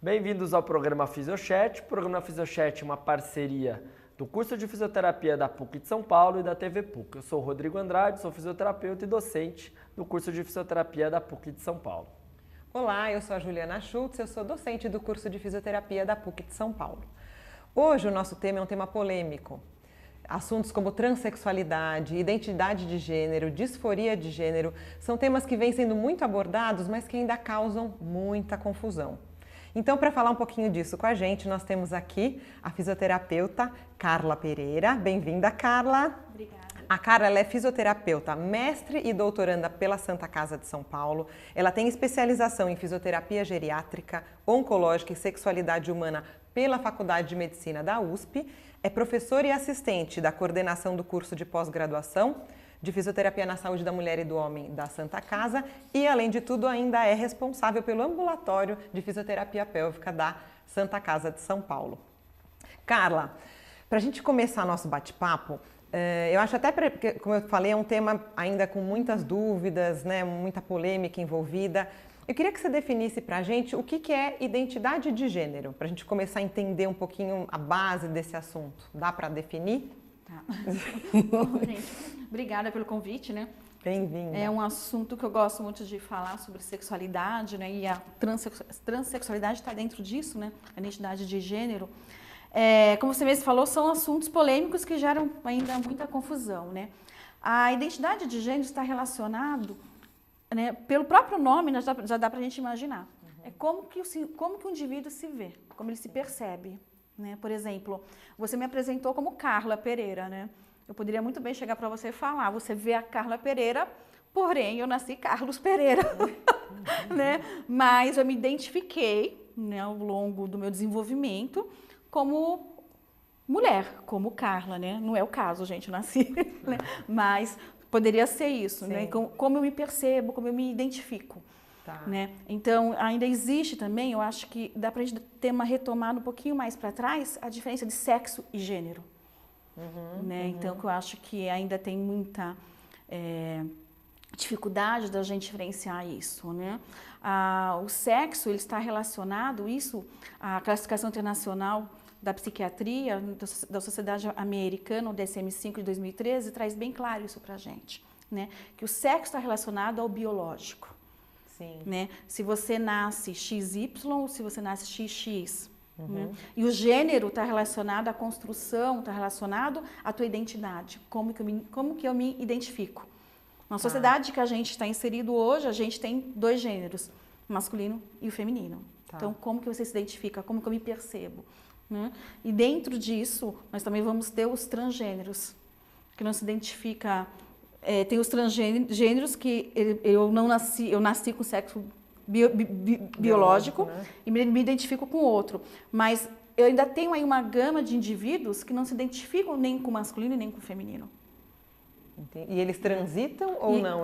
Bem-vindos ao programa Fisiochat. O programa Fisiochat é uma parceria do curso de fisioterapia da PUC de São Paulo e da TV PUC. Eu sou o Rodrigo Andrade, sou fisioterapeuta e docente do curso de fisioterapia da PUC de São Paulo. Olá, eu sou a Juliana Schultz, eu sou docente do curso de fisioterapia da PUC de São Paulo. Hoje o nosso tema é um tema polêmico. Assuntos como transexualidade, identidade de gênero, disforia de gênero, são temas que vêm sendo muito abordados, mas que ainda causam muita confusão. Então, para falar um pouquinho disso com a gente, nós temos aqui a fisioterapeuta Carla Pereira. Bem-vinda, Carla. Obrigada. A Carla ela é fisioterapeuta, mestre e doutoranda pela Santa Casa de São Paulo. Ela tem especialização em fisioterapia geriátrica, oncológica e sexualidade humana pela Faculdade de Medicina da USP. É professora e assistente da coordenação do curso de pós-graduação de Fisioterapia na Saúde da Mulher e do Homem da Santa Casa e, além de tudo, ainda é responsável pelo ambulatório de fisioterapia pélvica da Santa Casa de São Paulo. Carla, para a gente começar nosso bate-papo, eu acho até, porque, como eu falei, é um tema ainda com muitas dúvidas, né, muita polêmica envolvida. Eu queria que você definisse para a gente o que é identidade de gênero, para a gente começar a entender um pouquinho a base desse assunto. Dá para definir? Tá. Bom, gente, obrigada pelo convite, né? Bem-vinda. É um assunto que eu gosto muito de falar sobre sexualidade, né? E a transexualidade está dentro disso, né? A identidade de gênero. Como você mesmo falou, são assuntos polêmicos que geram ainda muita confusão, né? A identidade de gênero está relacionado, né? Pelo próprio nome, né, já dá para a gente imaginar. É como que o indivíduo se vê, como ele se percebe. Né? Por exemplo, você me apresentou como Carla Pereira, né? Eu poderia muito bem chegar para você e falar, você vê a Carla Pereira, porém eu nasci Carlos Pereira, né? Mas eu me identifiquei, né, ao longo do meu desenvolvimento como mulher, como Carla, né? Não é o caso, gente, eu nasci, né? Mas poderia ser isso, né? Como eu me percebo, como eu me identifico. Tá. Né? Então, ainda existe também, eu acho que dá para a gente ter uma retomada um pouquinho mais para trás, a diferença de sexo e gênero. Né? Então, que eu acho que ainda tem muita dificuldade da gente diferenciar isso. Né? O sexo ele está relacionado, a classificação internacional da psiquiatria, da Sociedade Americana, o DSM-5 de 2013, traz bem claro isso para a gente. Né? Que o sexo está relacionado ao biológico. Sim. Né? Se você nasce XY ou se você nasce XX. Né? E o gênero está relacionado à construção, está relacionado à tua identidade. Como que eu me identifico. Na sociedade que a gente está inserido hoje, a gente tem dois gêneros, o masculino e o feminino. Tá. Então, como que você se identifica? Como que eu me percebo? Né? E dentro disso, nós também vamos ter os transgêneros, que não se identifica... tem os transgêneros que eu nasci com sexo biológico né? E me identifico com outro. Mas eu ainda tenho aí uma gama de indivíduos que não se identificam nem com o masculino nem com o feminino. Entendi. E eles transitam ou não?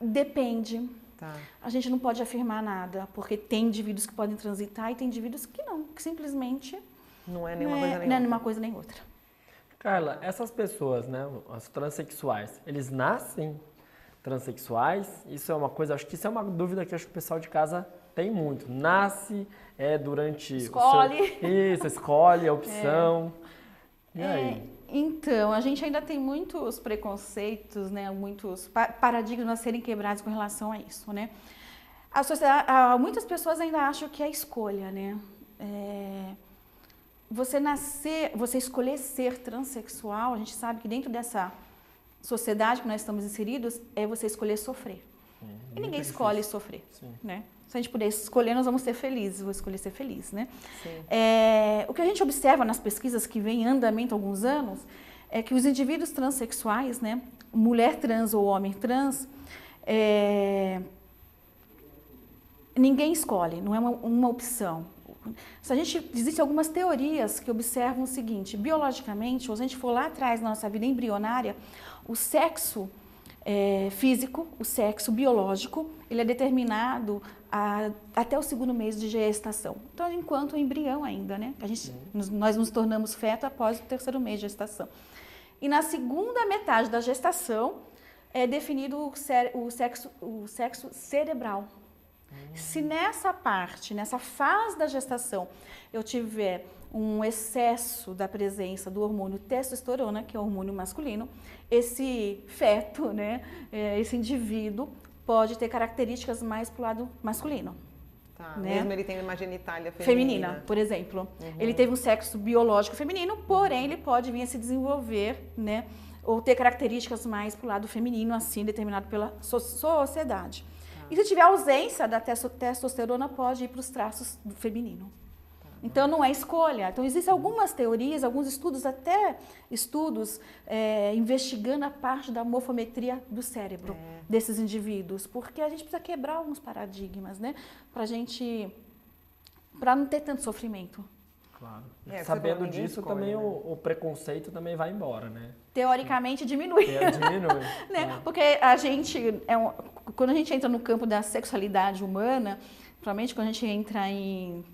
Depende. Tá. A gente não pode afirmar nada, porque tem indivíduos que podem transitar e tem indivíduos que não, que simplesmente não é nenhuma coisa nem não é outra. nenhuma coisa nem outra. Carla, essas pessoas, né, os transexuais, eles nascem transexuais? Isso é uma coisa, acho que isso é uma dúvida que acho que o pessoal de casa tem muito. Nasce, durante escolhe. Isso, escolhe a opção. E aí? Então, a gente ainda tem muitos preconceitos, né, muitos paradigmas a serem quebrados com relação a isso, né? A sociedade, muitas pessoas ainda acham que é escolha, né? Você escolher ser transexual, a gente sabe que dentro dessa sociedade que nós estamos inseridos, é você escolher sofrer. E ninguém escolhe sofrer, né? Se a gente puder escolher, nós vamos ser felizes, vou escolher ser feliz, né? O que a gente observa nas pesquisas que vem em andamento há alguns anos, é que os indivíduos transexuais, né, mulher trans ou homem trans, ninguém escolhe, não é uma opção. Existem algumas teorias que observam o seguinte, biologicamente, se a gente for lá atrás na nossa vida embrionária, o sexo físico, o sexo biológico, ele é determinado até o 2º mês de gestação. Então, enquanto embrião ainda, né? Nós nos tornamos feto após o 3º mês de gestação. E na segunda metade da gestação é definido o sexo cerebral. Se nessa parte, nessa fase da gestação, eu tiver um excesso da presença do hormônio testosterona, que é o hormônio masculino, esse feto, né, esse indivíduo, pode ter características mais para o lado masculino. Tá. Né? Mesmo ele tendo uma genitália feminina, por exemplo. Ele teve um sexo biológico feminino, porém ele pode vir a se desenvolver, né, ou ter características mais para o lado feminino, assim, determinado pela sociedade. E se tiver ausência da testosterona, pode ir para os traços do feminino. Então, não é escolha. Então, existem algumas teorias, alguns estudos, até estudos investigando a parte da morfometria do cérebro desses indivíduos, porque a gente precisa quebrar alguns paradigmas, né? Para não ter tanto sofrimento. Claro. Sabendo disso, escolhe, também né? o preconceito também vai embora, né? Teoricamente, diminui. Diminui. Né? Claro. Porque a gente, quando a gente entra no campo da sexualidade humana, principalmente quando a gente entra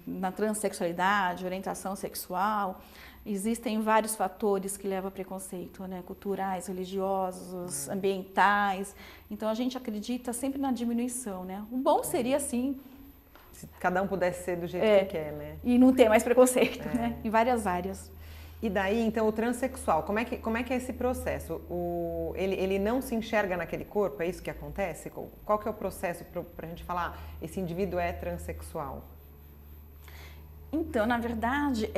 na transexualidade, orientação sexual, existem vários fatores que levam a preconceito, né? Culturais, religiosos, ambientais. Então, a gente acredita sempre na diminuição, né? O bom seria, assim, se cada um pudesse ser do jeito que quer, né? E não ter mais preconceito, né? Em várias áreas. E daí, então, o transexual, como é que é esse processo? Ele não se enxerga naquele corpo? É isso que acontece? Qual que é o processo para a gente falar, esse indivíduo é transexual? Então, na verdade,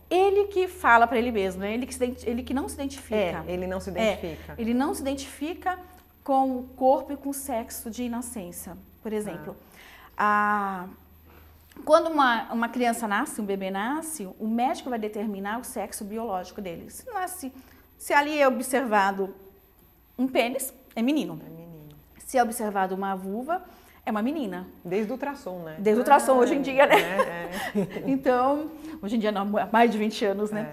ele que fala para ele mesmo, né? Ele que não se identifica. Ele não se identifica. Ele não se identifica com o corpo e com o sexo de nascença. Por exemplo, quando uma criança nasce, um bebê nasce, o médico vai determinar o sexo biológico dele. Se ali é observado um pênis, é menino. É menino. Se é observado uma vulva, é uma menina. Desde o ultrassom, né? Desde o ultrassom, hoje em dia, né? Então, hoje em dia não, há mais de 20 anos, né?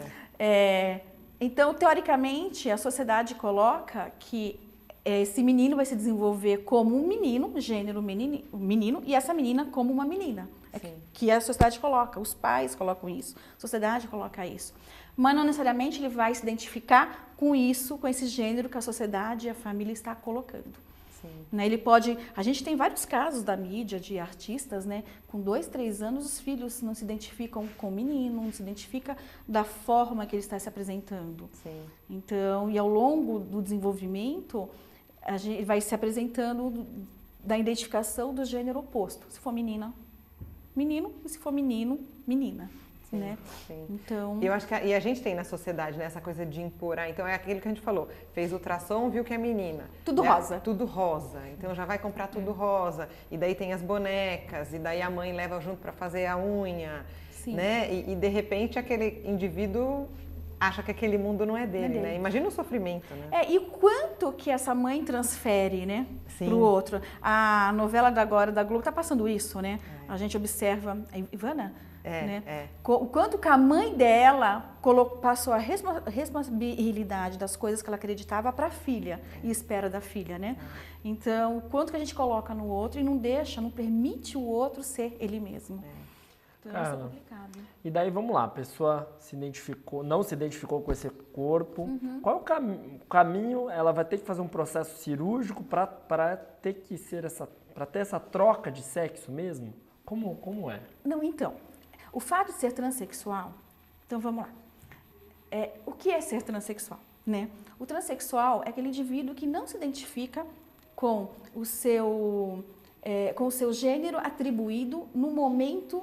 Então, teoricamente, a sociedade coloca que esse menino vai se desenvolver como um menino, gênero menino, e essa menina como uma menina. Que a sociedade coloca, os pais colocam isso, a sociedade coloca isso. Mas não necessariamente ele vai se identificar com isso, com esse gênero que a sociedade e a família está colocando. Né? Ele pode. A gente tem vários casos da mídia de artistas, né? Com 2, 3 anos, os filhos não se identificam com o menino, não se identifica da forma que ele está se apresentando. Então, e ao longo do desenvolvimento, a gente vai se apresentando da identificação do gênero oposto. Se for menina, menino, e se for menino, menina. Né? Então, eu acho que e a gente tem na sociedade, né, essa coisa de impor, então é aquilo que a gente falou, fez ultrassom, viu que é menina. Tudo rosa. Tudo rosa, então já vai comprar tudo rosa, e daí tem as bonecas, e daí a mãe leva junto para fazer a unha, né? E de repente aquele indivíduo acha que aquele mundo não é dele, né? Imagina o sofrimento, né? E o quanto que essa mãe transfere, né, para o outro. A novela da Globo está passando isso, né? A gente observa, a Ivana, né? O quanto que a mãe dela passou a responsabilidade das coisas que ela acreditava para a filha e espera da filha, né? Então, o quanto que a gente coloca no outro e não permite o outro ser ele mesmo. Então, isso é complicado. E daí, vamos lá, a pessoa não se identificou com esse corpo. Qual é o caminho? Ela vai ter que fazer um processo cirúrgico para ter essa troca de sexo mesmo? Como é? Não, então, o fato de ser transexual, então vamos lá. O que é ser transexual, né? O transexual é aquele indivíduo que não se identifica com o seu gênero atribuído no momento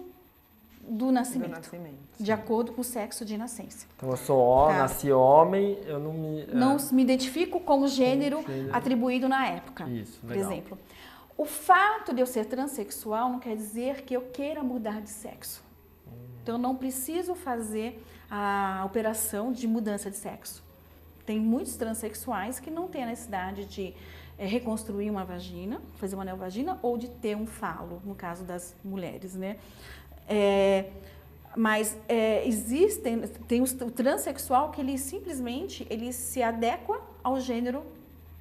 do nascimento, de acordo com o sexo de nascença. Então, eu nasci homem, eu não me... Não me identifico com o gênero atribuído na época, por exemplo. O fato de eu ser transexual não quer dizer que eu queira mudar de sexo. Então, eu não preciso fazer a operação de mudança de sexo. Tem muitos transexuais que não têm a necessidade de reconstruir uma vagina, fazer uma neovagina, ou de ter um falo, no caso das mulheres, né? Mas tem o transexual que ele simplesmente se adequa ao gênero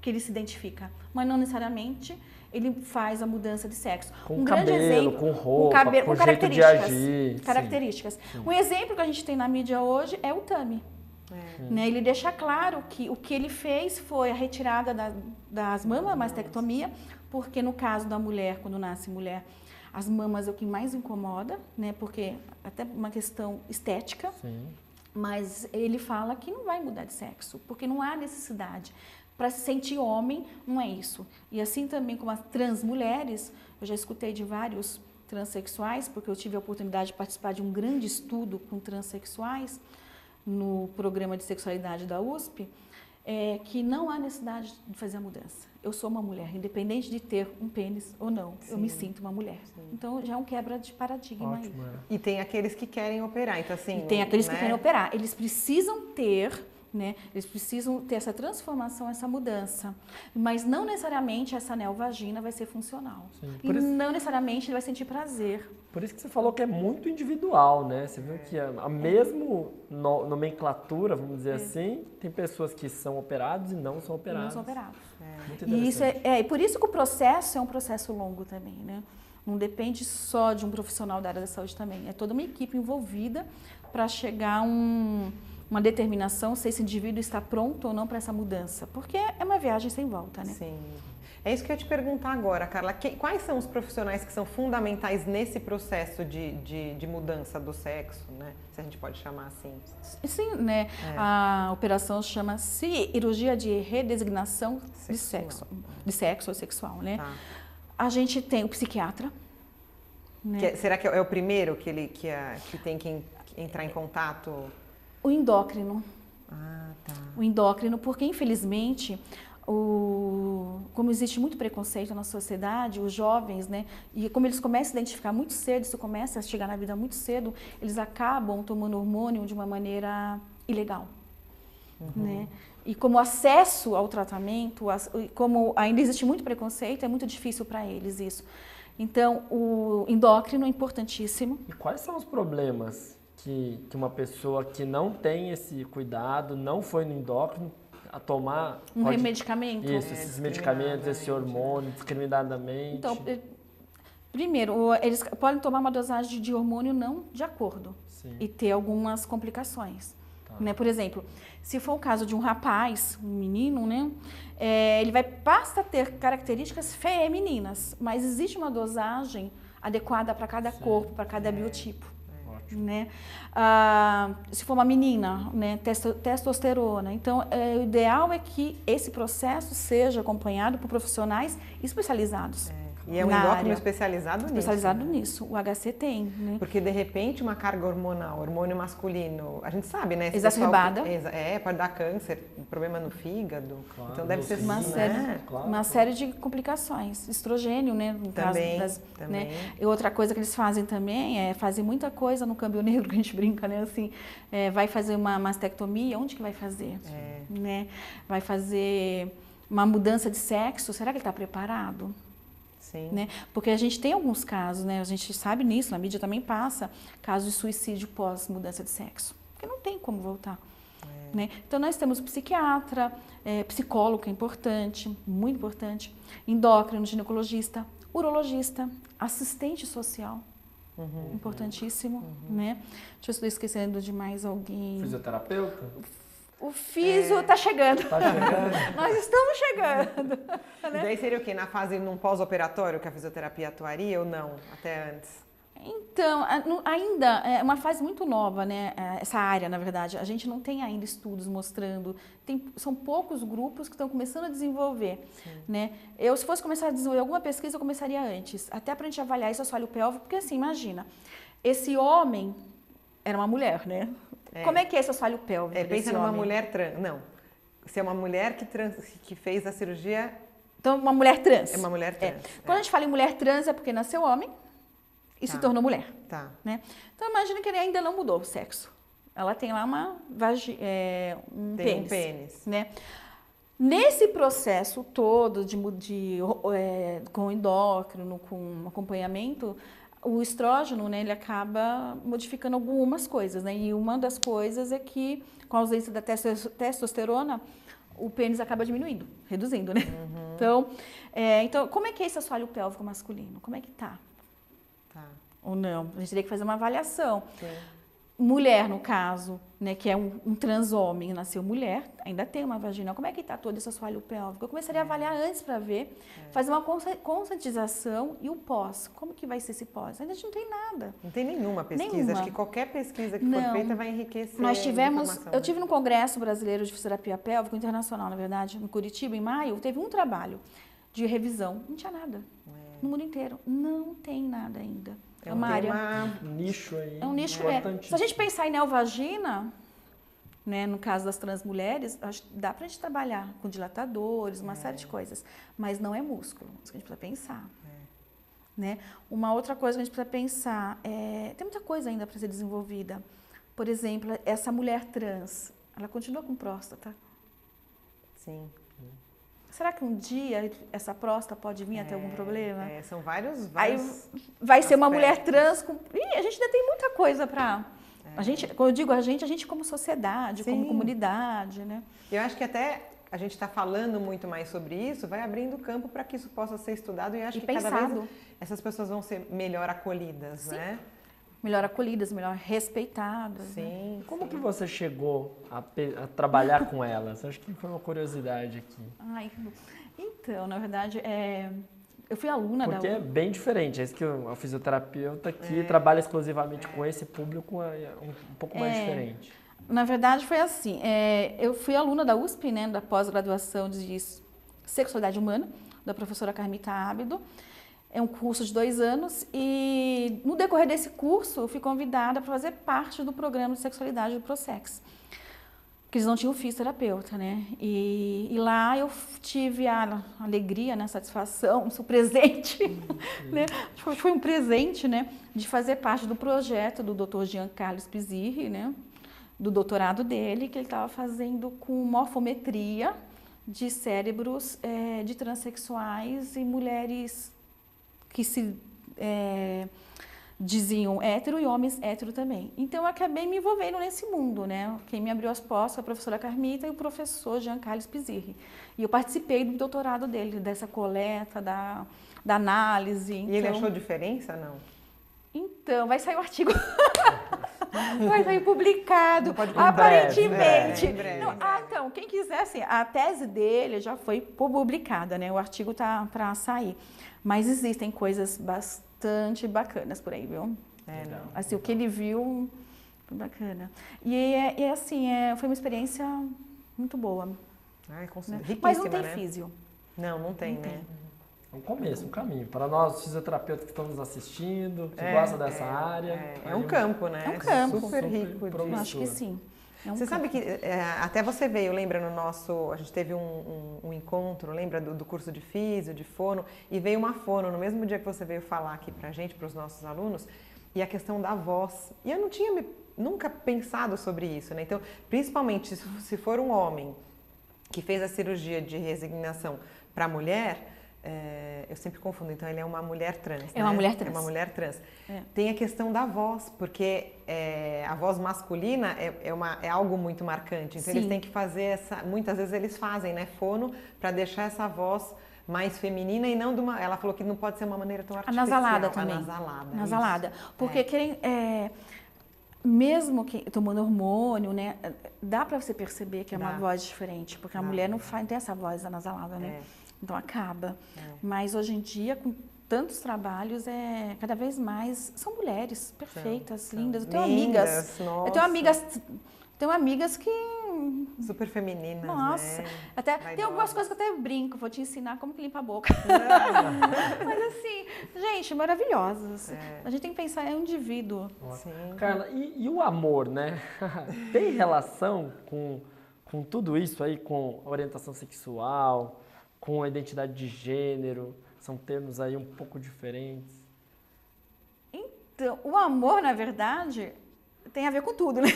que ele se identifica, mas não necessariamente ele faz a mudança de sexo. Com cabelo, com roupa, com jeito de agir. Características. Um exemplo que a gente tem na mídia hoje é o Tami. Né? Ele deixa claro que o que ele fez foi a retirada das mamas, a mastectomia, porque no caso da mulher, quando nasce mulher, as mamas é o que mais incomoda, né? Porque até uma questão estética. Sim. Mas ele fala que não vai mudar de sexo, porque não há necessidade. Para se sentir homem, não é isso. E assim também como as trans mulheres, eu já escutei de vários transexuais, porque eu tive a oportunidade de participar de um grande estudo com transexuais no programa de sexualidade da USP, que não há necessidade de fazer a mudança. Eu sou uma mulher, independente de ter um pênis ou não, eu me sinto uma mulher. Então já é um quebra de paradigma. Ótimo, aí. E tem aqueles que querem operar, então assim... E tem aqueles que querem operar. Eles precisam ter, né? Eles precisam ter essa transformação, essa mudança. Mas não necessariamente essa neovagina vai ser funcional. Sim. E não necessariamente ele vai sentir prazer. Por isso que você falou que é muito individual, né? Você viu que a mesma nomenclatura, vamos dizer assim, tem pessoas que são operadas e não são operadas. Não são operados. Muito E isso interessante. e por isso que o processo é um processo longo também, né? Não depende só de um profissional da área da saúde também. É toda uma equipe envolvida para chegar a uma determinação se esse indivíduo está pronto ou não para essa mudança. Porque é uma viagem sem volta, né? Sim. É isso que eu ia te perguntar agora, Carla. Quais são os profissionais que são fundamentais nesse processo de mudança do sexo, né? Se a gente pode chamar assim. Sim, né? A operação chama-se cirurgia de redesignação de sexo ou sexual, né? Tá. A gente tem o psiquiatra, né? Será que é o primeiro que tem que entrar em contato? O endócrino. Ah, tá. O endócrino, porque infelizmente, como existe muito preconceito na sociedade, os jovens, né, e como eles começam a se identificar muito cedo, isso começa a chegar na vida muito cedo, eles acabam tomando hormônio de uma maneira ilegal, né? E como acesso ao tratamento, como ainda existe muito preconceito, é muito difícil para eles isso. Então, o endócrino é importantíssimo. E quais são os problemas que uma pessoa que não tem esse cuidado, não foi no endócrino, a tomar... Medicamento? Isso, esses medicamentos, esse hormônio, discriminadamente. Então, primeiro, eles podem tomar uma dosagem de hormônio não de acordo. Sim. E ter algumas complicações. Tá. Né? Por exemplo, se for o caso de um rapaz, um menino, né? Ele basta ter características femininas, mas existe uma dosagem adequada para cada corpo, para cada biotipo. Né? Se for uma menina, né, testosterona. Então, o ideal é que esse processo seja acompanhado por profissionais especializados. E é um endócrino especializado nisso. O HC tem, né? Porque, de repente, uma carga hormonal, hormônio masculino, a gente sabe, né? Exacerbada. Pode dar câncer, problema no fígado. Claro, então, deve ser uma série de complicações. Estrogênio, né? No também, caso também. Né? E outra coisa que eles fazem também é fazer muita coisa no câmbio negro, que a gente brinca, né? Assim, vai fazer uma mastectomia, onde que vai fazer? Né? Vai fazer uma mudança de sexo, será que ele está preparado? Sim. Né? Porque a gente tem alguns casos, né? A gente sabe nisso, na mídia também passa, casos de suicídio pós mudança de sexo. Porque não tem como voltar. Né? Então, nós temos psiquiatra, psicólogo, que é importante, muito importante, endócrino, ginecologista, urologista, assistente social, importantíssimo. Né? Deixa eu ver se estou esquecendo de mais alguém. Fisioterapeuta? O físio está chegando. Tá chegando. Nós estamos chegando. E daí seria o quê? Na fase, num pós-operatório que a fisioterapia atuaria ou não? Até antes? Então, ainda é uma fase muito nova, né? Essa área, na verdade. A gente não tem ainda estudos mostrando. São poucos grupos que estão começando a desenvolver. Né? Se fosse começar a desenvolver alguma pesquisa, eu começaria antes. Até para a gente avaliar esse assoalho pélvico. Porque assim, imagina, esse homem era uma mulher, né? Como é que é esse assoalho pélvico? Pensa numa mulher trans. Não. Se é uma mulher que fez a cirurgia... Então, uma mulher trans. É uma mulher trans. Quando a gente fala em mulher trans, é porque nasceu homem e se tornou mulher. Tá. Né? Então, imagina que ele ainda não mudou o sexo. Ela tem lá um pênis. Né? Nesse processo todo com endócrino, com acompanhamento, o estrógeno, né, ele acaba modificando algumas coisas, né? E uma das coisas é que, com a ausência da testosterona, o pênis acaba reduzindo, né? Então, como é que é esse assoalho pélvico masculino? Como é que tá? Ou não? A gente teria que fazer uma avaliação. mulher, no caso, né, que é um transhomem, nasceu mulher, ainda tem uma vagina. Como é que está todo esse assoalho pélvico? Eu começaria a avaliar antes para ver, fazer uma conscientização e o pós. Como que vai ser esse pós? Ainda a gente não tem nada. Não tem nenhuma pesquisa. Nenhuma. Acho que qualquer pesquisa que for feita vai enriquecer. Nós tivemos, informação, eu tive no Congresso Brasileiro de Fisioterapia Pélvica Internacional, na verdade, em Curitiba, em maio, teve um trabalho de revisão. Não tinha nada. No mundo inteiro. Não tem nada ainda. É uma área. Um nicho aí. É um nicho. Se a gente pensar em neovagina, né, no caso das trans mulheres, acho que dá pra gente trabalhar com dilatadores, uma série de coisas. Mas não é músculo. Isso que a gente precisa pensar. Né? Uma outra coisa que a gente precisa pensar tem muita coisa ainda para ser desenvolvida. Por exemplo, essa mulher trans, ela continua com próstata? Sim. Será que um dia essa próstata pode vir a ter algum problema? São vários Aí vai ser uma mulher trans com... a gente ainda tem muita coisa para... A gente, quando eu digo a gente como sociedade, como comunidade, né? Eu acho que até a gente está falando muito mais sobre isso, vai abrindo campo para que isso possa ser estudado e acho que cada vez essas pessoas vão ser melhor acolhidas, né? Melhor acolhidas, melhor respeitadas. Sim. Né? Como que você chegou a trabalhar com elas? Acho que foi uma curiosidade aqui. Então, na verdade, eu fui aluna Porque é bem diferente. É isso que a fisioterapeuta que trabalha exclusivamente com esse público é um pouco mais diferente. Na verdade, foi assim. Eu fui aluna da USP, né, da pós-graduação de Sexualidade Humana, da professora Carmita Ábido. É um curso de 2 anos e no decorrer desse curso eu fui convidada para fazer parte do programa de sexualidade do Prosex, que eles não tinham fisioterapeuta, né? E lá eu tive a alegria, né, a satisfação, o presente, né? Foi um presente, né, de fazer parte do projeto do Dr. Giancarlo Spizirri, né, do doutorado dele, que ele estava fazendo com morfometria de cérebros de transexuais e mulheres que se diziam hétero e homens hétero também. Então, eu acabei me envolvendo nesse mundo, né? Quem me abriu as portas foi a professora Carmita e o professor Giancarlo Spizirri. E eu participei do doutorado dele, dessa coleta, da análise. E ele achou diferença, não? Então, vai sair o artigo. Vai sair publicado, aparentemente. Em breve. Não, então, quem quiser, assim, a tese dele já foi publicada, né? O artigo tá para sair. Mas existem coisas bastante bacanas por aí, viu? Assim, o que ele viu, foi bacana. E assim, foi uma experiência muito boa. Né? Mas não tem físio. Não tem, né? É um começo, um caminho. Para nós fisioterapeutas que estão nos assistindo, que gostam dessa área. É um campo, né? É um campo. Super rico. Acho que sim. Você sabe que até você veio, lembra no nosso, a gente teve um encontro, lembra do curso de físio, de fono, e veio uma fono no mesmo dia que você veio falar aqui pra gente, para os nossos alunos, e a questão da voz. E eu não tinha nunca pensado sobre isso, né? Então, principalmente se for um homem que fez a cirurgia de resignação para mulher, eu sempre confundo, então ele é uma mulher trans. É uma mulher trans. É uma mulher trans. Tem a questão da voz, porque a voz masculina é algo muito marcante. Então eles têm que fazer muitas vezes eles fazem, né, fono, para deixar essa voz mais feminina e não de uma. Ela falou que não pode ser uma maneira tão artificial. Anasalada também. Anasalada. Porque mesmo que tomando hormônio, né, dá para você perceber que é uma voz diferente, porque a mulher não tem essa voz anasalada, né? Então acaba. Mas hoje em dia, com tantos trabalhos, cada vez mais são mulheres perfeitas, lindas. Eu tenho amigas. Eu tenho amigas que super femininas. Nossa, né? Até tem algumas coisas que eu até brinco, vou te ensinar como que limpa a boca. Mas assim, gente, maravilhosas. A gente tem que pensar em um indivíduo. Sim. Carla, e o amor, né? Tem relação com tudo isso aí, com orientação sexual, com a identidade de gênero? São termos aí um pouco diferentes. Então, o amor, na verdade, tem a ver com tudo, né?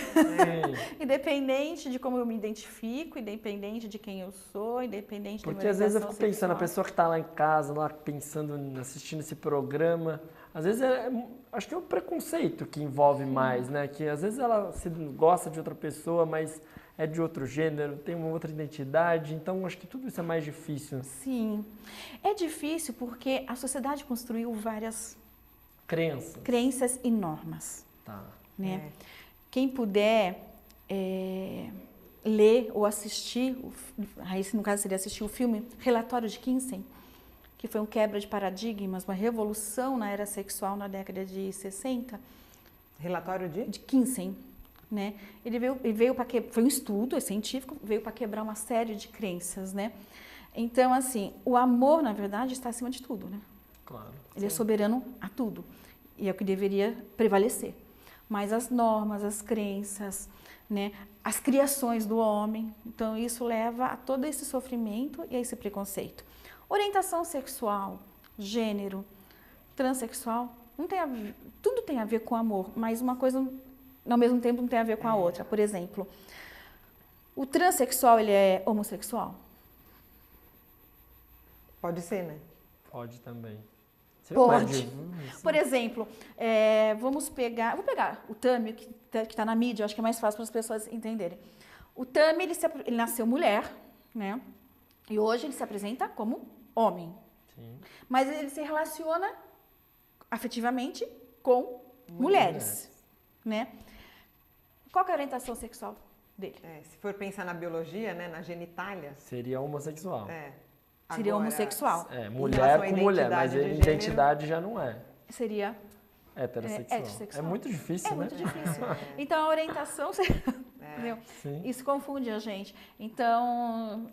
Independente de como eu me identifico, independente de quem eu sou, independente da minha orientação sexual. Porque às vezes eu fico pensando, a pessoa que está lá em casa, lá pensando, assistindo esse programa, às vezes acho que é o preconceito que envolve mais, né? Que às vezes ela gosta de outra pessoa, mas é de outro gênero, tem uma outra identidade, então acho que tudo isso é mais difícil. Sim, é difícil porque a sociedade construiu várias crenças e normas. Tá. Né? quem puder ler ou assistir, aí no caso seria assistir o filme Relatório de Kinsey, que foi um quebra de paradigmas, uma revolução na era sexual na década de 60. Relatório de Kinsey, né? Ele veio para foi um estudo, é científico, veio para quebrar uma série de crenças, né? Então, assim, o amor, na verdade, está acima de tudo, né? Claro. Ele é soberano a tudo e é o que deveria prevalecer. Mas as normas, as crenças, né? As criações do homem, então isso leva a todo esse sofrimento e a esse preconceito. Orientação sexual, gênero, transexual, não tem tudo tem a ver com amor, mas uma coisa ao mesmo tempo não tem a ver com a outra. Por exemplo, o transexual, ele é homossexual? Pode ser, né? Pode também. Pode. Por exemplo, vou pegar o Tami, que está na mídia, eu acho que é mais fácil para as pessoas entenderem. O Tami, ele nasceu mulher, né? E hoje ele se apresenta como homem. Sim. Mas ele se relaciona afetivamente com mulheres, né? Qual que é a orientação sexual dele? Se for pensar na biologia, né, na genitália... Seria homossexual. Seria homossexual. Mulher com mulher, mas a identidade já não é. Seria heterossexual. É muito difícil, né? É muito difícil. Então, a orientação... Isso confunde a gente. Então,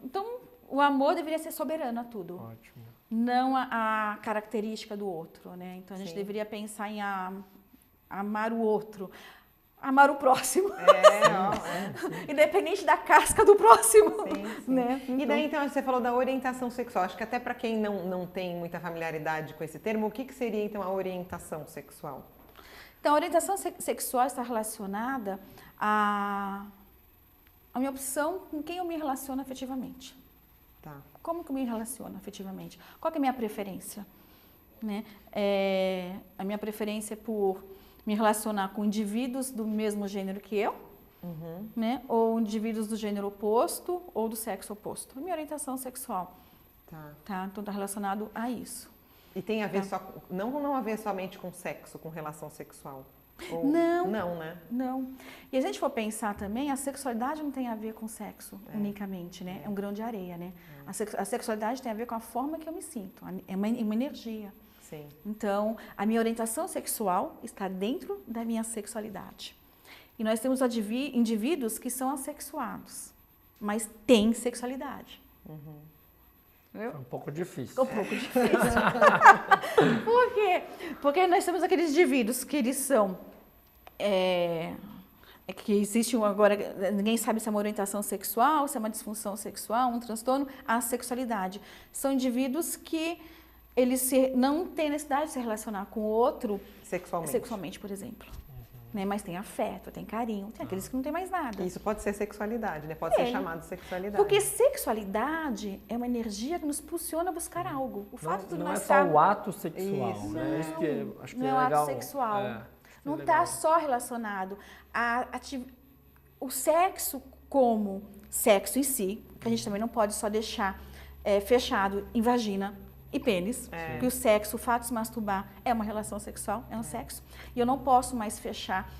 o amor deveria ser soberano a tudo. Ótimo. Não a característica do outro, né? Então, a gente deveria pensar em amar o outro. Amar o próximo. Independente da casca do próximo. Sim. Né? E daí, então, você falou da orientação sexual. Acho que até para quem não tem muita familiaridade com esse termo, o que seria, então, a orientação sexual? Então, a orientação sexual está relacionada à minha opção com quem eu me relaciono afetivamente. Tá. Como que eu me relaciono afetivamente? Qual que é a minha preferência? Né? A minha preferência é por me relacionar com indivíduos do mesmo gênero que eu, né? Ou indivíduos do gênero oposto ou do sexo oposto. A minha orientação sexual. Tá? Então, está relacionado a isso. E tem a ver não a ver somente com sexo, com relação sexual? Ou... Não. Não, né? Não. E a gente for pensar também, a sexualidade não tem a ver com sexo unicamente, né? É um grão de areia, né? A sexualidade tem a ver com a forma que eu me sinto, é uma energia. Sim. Então, a minha orientação sexual está dentro da minha sexualidade. E nós temos indivíduos que são assexuados, mas têm sexualidade. É um pouco difícil. Um pouco difícil. Por quê? Porque nós temos aqueles indivíduos que eles são... que existe agora, ninguém sabe se é uma orientação sexual, se é uma disfunção sexual, um transtorno, a sexualidade. São indivíduos que eles não têm necessidade de se relacionar com o outro sexualmente, por exemplo. Né? Mas tem afeto, tem carinho, tem aqueles que não tem mais nada. Isso pode ser sexualidade, né? Pode ser chamado de sexualidade. Porque sexualidade é uma energia que nos impulsiona a buscar algo. O fato de não nós é só o ato sexual, isso. né? Isso que acho que não é o legal. Ato sexual. Não está só relacionado o sexo como sexo em si, que a gente também não pode só deixar fechado em vagina e pênis, porque o sexo, o fato de se masturbar é uma relação sexual, é um sexo. E eu não posso mais fechar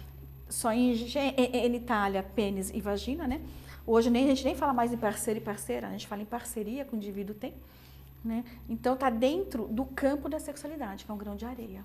só em genitália, pênis e vagina, né? Hoje a gente nem fala mais em parceiro e parceira, a gente fala em parceria que o indivíduo tem, né? Então está dentro do campo da sexualidade, que é um grão de areia.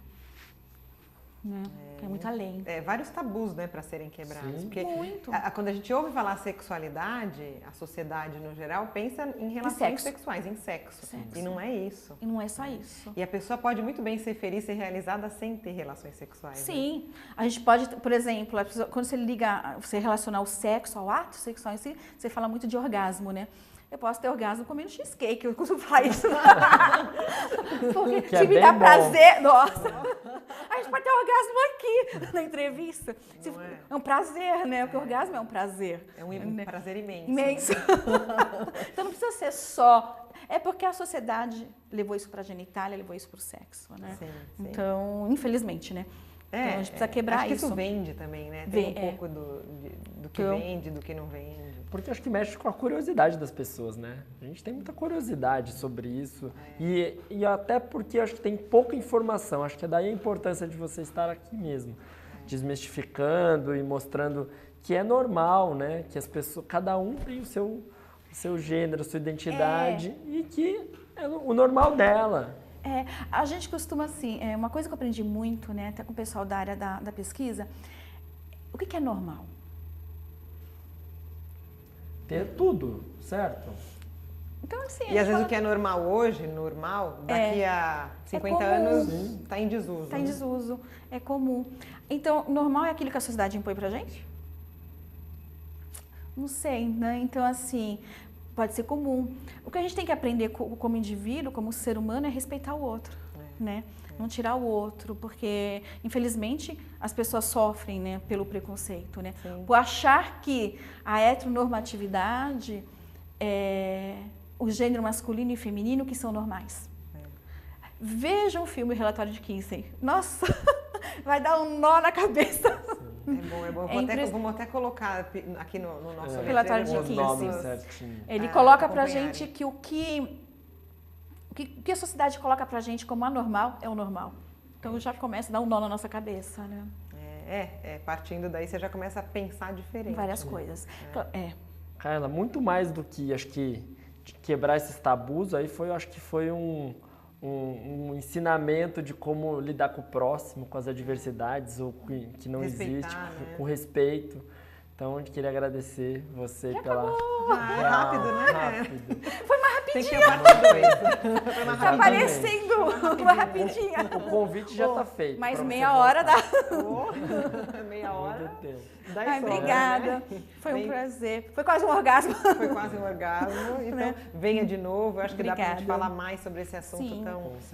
Né? É muito além. Vários tabus, né, para serem quebrados. Sim. Porque muito. Quando a gente ouve falar sexualidade, a sociedade no geral pensa em relações sexuais, em sexo. E não é isso. E não é só isso. E a pessoa pode muito bem ser feliz, ser realizada sem ter relações sexuais. Sim. Né? A gente pode, por exemplo, quando você relacionar o sexo ao ato sexual em si, você fala muito de orgasmo, né? Eu posso ter orgasmo comendo cheesecake, eu costumo falar isso. Porque que se me dá prazer, nossa, a gente pode ter orgasmo aqui na entrevista. É um prazer, né? Porque o orgasmo é um prazer. É um prazer imenso. Imenso. Então não precisa ser só... É porque a sociedade levou isso para a genitália, levou isso para o sexo, né? Sim. Então, infelizmente, né? Então, a gente precisa quebrar acho que isso. Isso vende também, né? Tem um pouco do que vende, do que não vende. Porque acho que mexe com a curiosidade das pessoas, né? A gente tem muita curiosidade sobre isso. E até porque acho que tem pouca informação. Acho que é daí a importância de você estar aqui mesmo. desmistificando e mostrando que é normal, né? Que as pessoas, cada um tem o seu gênero, a sua identidade e que é o normal dela. A gente costuma assim, uma coisa que eu aprendi muito, né, até com o pessoal da área da pesquisa, o que é normal? Ter tudo, certo? Então, assim, E às vezes o que é normal hoje, daqui a 50 anos está em desuso. Está em desuso, é comum. Então, normal é aquilo que a sociedade impõe pra gente? Não sei, né? Então, assim, pode ser comum. O que a gente tem que aprender como indivíduo, como ser humano, é respeitar o outro, né? Não tirar o outro, porque, infelizmente, as pessoas sofrem, né, pelo preconceito, né? Sim. Por achar que a heteronormatividade o gênero masculino e feminino que são normais. Vejam o filme Relatório de Kinsey. Nossa, vai dar um nó na cabeça. É bom. Vamos até colocar aqui no nosso Relatório de Kinsey. Ele coloca pra gente que o que a sociedade coloca pra gente como anormal é o normal. Então já começa a dar um nó na nossa cabeça, né? Partindo daí você já começa a pensar diferente. Várias coisas. Carla, muito mais do que, acho que, de quebrar esses tabus, aí acho que foi um ensinamento de como lidar com o próximo, com as adversidades, ou que não existe, né? com respeito. Então, eu queria agradecer você pela... rápido, né? Rápido. Foi mais rapidinho. Tem que ter parte 2. Tá aparecendo uma rapidinha. O convite já está feito. Mais meia hora dá. Meia hora. Obrigada. Né? Foi um prazer. Foi quase um orgasmo. Foi quase um orgasmo. Então, venha de novo. Eu acho que dá pra gente falar mais sobre esse assunto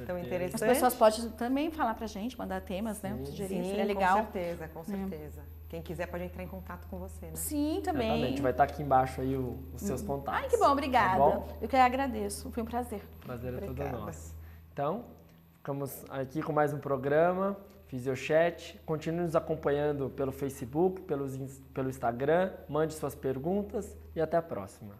tão interessante. As pessoas podem também falar pra gente, mandar temas, né? Sugerir, seria legal. Com certeza. Quem quiser pode entrar em contato com você, né? Sim, também. Exatamente. Vai estar aqui embaixo aí os seus contatos. Ai, que bom, obrigada. Tá bom? Eu que agradeço. Foi um prazer. Prazer é todo nosso. Então, ficamos aqui com mais um programa, Fisiochat. Continue nos acompanhando pelo Facebook, pelo Instagram. Mande suas perguntas e até a próxima.